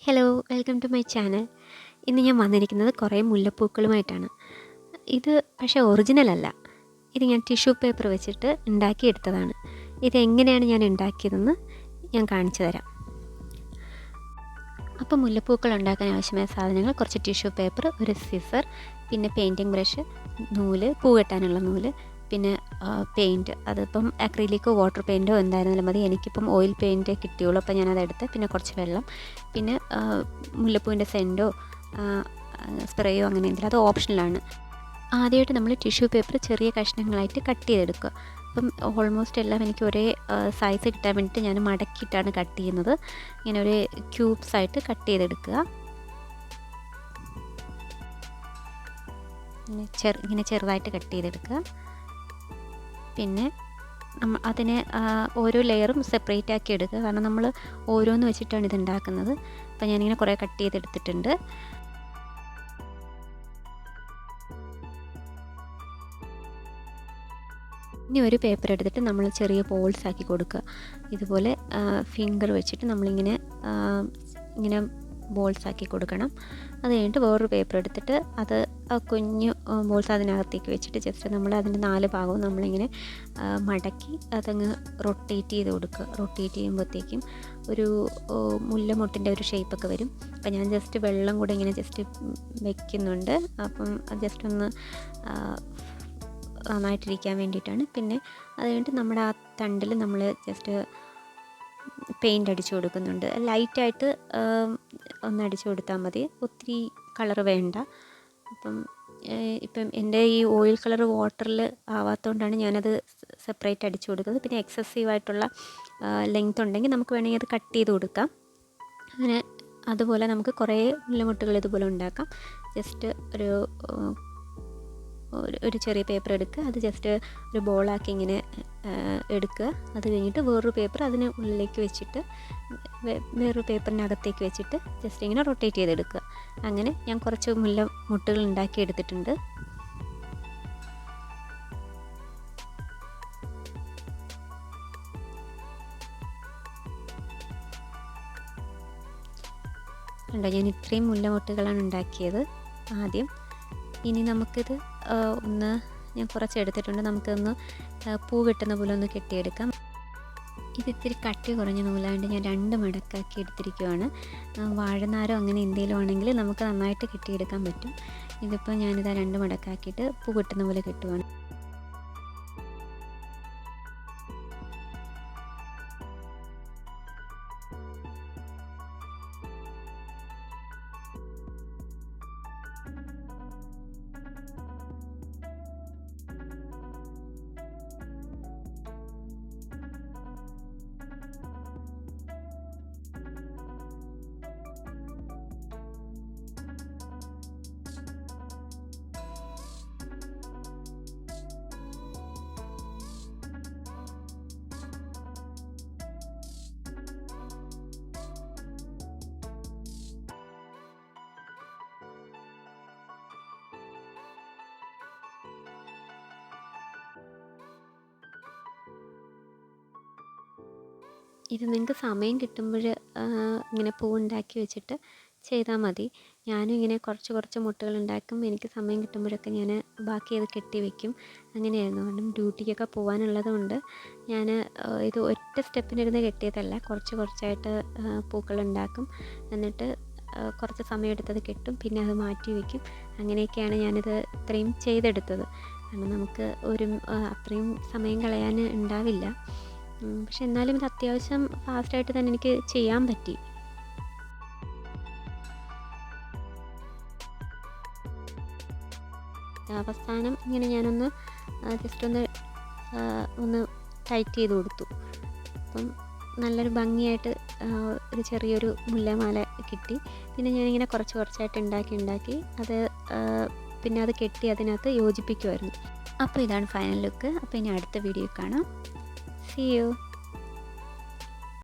Hello, welcome to my channel. ഇന്ന് ഞാൻ വന്നിരിക്കുന്നത് കുറേ മുല്ലപ്പൂക്കളുമായിട്ടാണ്. ഇത് പക്ഷേ ഒറിജിനൽ അല്ല. ഇത് ഞാൻ ടിഷ്യൂ പേപ്പർ വെച്ചിട്ട് ഉണ്ടാക്കിയെടുത്തതാണ്. ഇതെങ്ങനെയാണ് ഞാൻ ഉണ്ടാക്കിയതെന്ന് ഞാൻ കാണിച്ചു തരാം. അപ്പോൾ മുല്ലപ്പൂക്കൾ ഉണ്ടാക്കാൻ ആവശ്യമായ സാധനങ്ങൾ: കുറച്ച് ടിഷ്യൂ പേപ്പർ, ഒരു സിസർ, പിന്നെ പെയിൻറ്റിങ് ബ്രഷ്, നൂല്, പൂ കെട്ടാനുള്ള നൂല്, പിന്നെ പെയിൻറ്റ്. അതിപ്പം അക്രിലിക്കോ വാട്ടർ പെയിൻറ്റോ എന്തായിരുന്നാലും മതി. എനിക്കിപ്പം ഓയിൽ പെയിൻറ്റേ കിട്ടിയുള്ളൂ, അപ്പോൾ ഞാനതെടുത്ത്. പിന്നെ കുറച്ച് വെള്ളം, പിന്നെ മുല്ലപ്പൂവിൻ്റെ സെൻറ്റോ സ്പ്രേയോ അങ്ങനെ എന്തെങ്കിലും, അത് ഓപ്ഷണലാണ്. ആദ്യമായിട്ട് നമ്മൾ ടിഷ്യൂ പേപ്പർ ചെറിയ കഷ്ണങ്ങളായിട്ട് കട്ട് ചെയ്തെടുക്കുക. അപ്പം ഓൾമോസ്റ്റ് എല്ലാം എനിക്ക് ഒരേ സൈസ് കിട്ടാൻ വേണ്ടിയിട്ട് ഞാൻ മടക്കിയിട്ടാണ് കട്ട് ചെയ്യുന്നത്. ഇങ്ങനെ ഒരു ക്യൂബ്സ് ആയിട്ട് കട്ട് ചെയ്തെടുക്കുക. ഇങ്ങനെ ചെറുതായിട്ട് കട്ട് ചെയ്തെടുക്കുക. പിന്നെ അതിനെ ഓരോ ലെയറും സെപ്പറേറ്റ് ആക്കി എടുക്കുക, കാരണം നമ്മൾ ഓരോന്ന് വെച്ചിട്ടാണ് ഇത് ഉണ്ടാക്കുന്നത്. അപ്പോൾ ഞാനിങ്ങനെ കുറേ കട്ട് ചെയ്തെടുത്തിട്ടുണ്ട്. ഇനി ഒരു പേപ്പർ എടുത്തിട്ട് നമ്മൾ ചെറിയ ബോൾസ് ആക്കി കൊടുക്കുക. ഇതുപോലെ ഫിംഗർ വെച്ചിട്ട് നമ്മളിങ്ങനെ ഇങ്ങനെ ബോൾസ് ആക്കി കൊടുക്കണം. അത് കഴിഞ്ഞിട്ട് വേറൊരു പേപ്പർ എടുത്തിട്ട് അത് കുഞ്ഞു ബോൾസ് അതിനകത്തേക്ക് വെച്ചിട്ട് ജസ്റ്റ് നമ്മൾ അതിൻ്റെ 4 ഭാഗവും നമ്മളിങ്ങനെ മടക്കി അതങ്ങ് റൊട്ടേറ്റ് ചെയ്ത് കൊടുക്കുക. റൊട്ടേറ്റ് ചെയ്യുമ്പോഴത്തേക്കും ഒരു മുല്ലമൊട്ടിൻ്റെ ഒരു ഷേപ്പൊക്കെ വരും. അപ്പം ഞാൻ ജസ്റ്റ് വെള്ളം കൂടെ ഇങ്ങനെ ജസ്റ്റ് വെക്കുന്നുണ്ട്. അപ്പം ജസ്റ്റ് ഒന്ന് നന്നായിട്ടിരിക്കാൻ വേണ്ടിയിട്ടാണ്. പിന്നെ അത് കഴിഞ്ഞിട്ട് നമ്മുടെ ആ തണ്ടിൽ നമ്മൾ ജസ്റ്റ് പെയിൻ്റ് അടിച്ചു കൊടുക്കുന്നുണ്ട്. ലൈറ്റായിട്ട് ഒന്ന് അടിച്ചു കൊടുത്താൽ മതി, ഒത്തിരി കളർ വേണ്ട. ഇപ്പം എൻ്റെ ഈ ഓയിൽ കളർ വാട്ടറിൽ ആവാത്തതുകൊണ്ടാണ് ഞാനത് സെപ്പറേറ്റ് അടിച്ചു കൊടുക്കുന്നത്. പിന്നെ എക്സസീവായിട്ടുള്ള ലെങ്ത് ഉണ്ടെങ്കിൽ നമുക്ക് വേണമെങ്കിൽ അത് കട്ട് ചെയ്ത് കൊടുക്കാം. അങ്ങനെ അതുപോലെ നമുക്ക് കുറേ മുല്ലമൊട്ടുകൾ ഇതുപോലെ ഉണ്ടാക്കാം. ജസ്റ്റ് ഒരു ചെറിയ പേപ്പർ എടുക്കുക, അത് ജസ്റ്റ് ഒരു ബോളാക്കി ഇങ്ങനെ എടുക്കുക. അത് കഴിഞ്ഞിട്ട് വേറൊരു പേപ്പർ അതിന് ഉള്ളിലേക്ക് വെച്ചിട്ട് വേറൊരു പേപ്പറിനകത്തേക്ക് വെച്ചിട്ട് ജസ്റ്റ് ഇങ്ങനെ റൊട്ടേറ്റ് ചെയ്തെടുക്കുക. അങ്ങനെ ഞാൻ കുറച്ച് മുല്ലമൊട്ടുകൾ ഉണ്ടാക്കി എടുത്തിട്ടുണ്ട്. കണ്ടോ, ഞാൻ ഇത്രയും മുല്ലമൊട്ടുകളാണ് ഉണ്ടാക്കിയത് ആദ്യം. ഇനി നമുക്കിത് ഞാൻ കുറച്ച് എടുത്തിട്ടുണ്ട്. നമുക്കൊന്ന് പൂ കെട്ടുന്ന പോലെ ഒന്ന് കെട്ടിയെടുക്കാം. ഇത് ഇത്തിരി കട്ടി കുറഞ്ഞ നൂലായതുകൊണ്ട് ഞാൻ 2 മടക്കാക്കി എടുത്തിരിക്കുവാണ്. വാഴനാരോ അങ്ങനെ എന്തെങ്കിലും ആണെങ്കിൽ നമുക്ക് നന്നായിട്ട് കെട്ടിയെടുക്കാൻ പറ്റും. ഇതിപ്പോൾ ഞാനിതാ 2 മടക്കാക്കിയിട്ട് പൂ കെട്ടുന്ന പോലെ കെട്ടുവാണ്. ഇത് നിങ്ങൾക്ക് സമയം കിട്ടുമ്പോൾ ഇങ്ങനെ പൂവുണ്ടാക്കി വെച്ചിട്ട് ചെയ്താൽ മതി. ഞാനും ഇങ്ങനെ കുറച്ച് മുട്ടുകൾ ഉണ്ടാക്കും. എനിക്ക് സമയം കിട്ടുമ്പോഴൊക്കെ ഞാൻ ബാക്കി അത് കെട്ടി വയ്ക്കും. അങ്ങനെയായിരുന്നു. കാരണം ഡ്യൂട്ടിക്കൊക്കെ പോകാനുള്ളത് കൊണ്ട് ഞാൻ ഇത് ഒറ്റ സ്റ്റെപ്പിനിരുന്ന് കെട്ടിയതല്ല, കുറച്ചായിട്ട് പൂക്കളുണ്ടാക്കും. എന്നിട്ട് കുറച്ച് സമയം എടുത്തത് കെട്ടും, പിന്നെ അത് മാറ്റി വയ്ക്കും. അങ്ങനെയൊക്കെയാണ് ഞാനിത് ഇത്രയും ചെയ്തെടുത്തത്. കാരണം നമുക്ക് അത്രയും സമയം കളയാൻ ഉണ്ടാവില്ല. പക്ഷെ എന്നാലും ഇത് അത്യാവശ്യം ഫാസ്റ്റായിട്ട് തന്നെ എനിക്ക് ചെയ്യാൻ പറ്റി. അവസാനം ഇങ്ങനെ ഞാനൊന്ന് ജസ്റ്റ് ഒന്ന് ടൈറ്റ് ചെയ്ത് കൊടുത്തു. അപ്പം നല്ലൊരു ഭംഗിയായിട്ട് ഒരു ചെറിയൊരു മുല്ലമാല കിട്ടി. പിന്നെ ഞാനിങ്ങനെ കുറച്ചായിട്ട് ഉണ്ടാക്കി അത് പിന്നെ അത് കെട്ടി അതിനകത്ത് യോജിപ്പിക്കുമായിരുന്നു. അപ്പോൾ ഇതാണ് ഫൈനൽ ലുക്ക്. അപ്പോൾ ഇനി അടുത്ത വീഡിയോ കാണാം. See you.